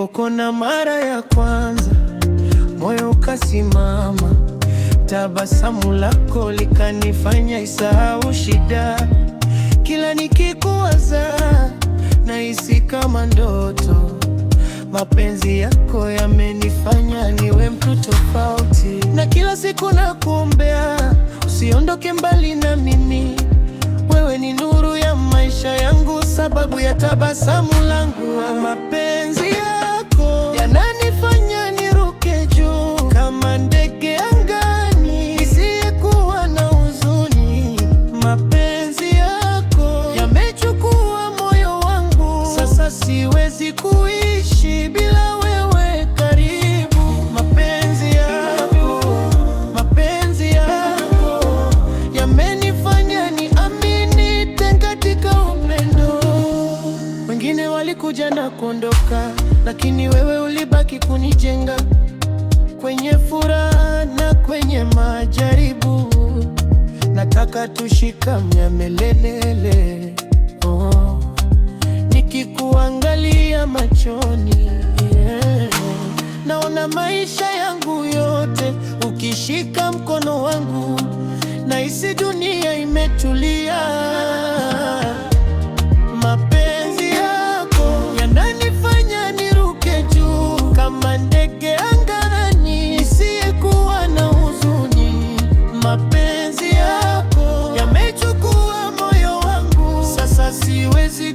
Nilipokona mara ya kwanza, moyo ukasimama. Tabasamu lako likanifanya isahau shida. Kila nikikuwaza nahisi kama ndoto. Mapenzi yako yamenifanya niwe mtu tofauti, na kila siku nakuombea usiondoke mbali na mimi. Wewe ni nuru ya maisha yangu, sababu ya tabasamu langu. Mapenzi yako yananifanya niruke juu kama ndege angani, nisiyekuwa na huzuni. Mapenzi yako yamechukua moyo wangu, sasa siwezi kuishi bila wewe karibu. Mapenzi yako yamenifanya niamini tena katika upendo. Wengine walikuja na kuondoka, lakini wewe ulibaki kunijenga, kwenye furaha na kwenye majaribu. Nataka tushikamane milele, oh. Nikikuangalia machoni, naona maisha yangu yote ukishika mkono wangu, nahisi dunia imetulia. Mapenzi yako yananifanya niruke juu kama ndege angani, nisiyekuwa na huzuni. Mapenzi yako yamechukua moyo wangu, sasa siwezi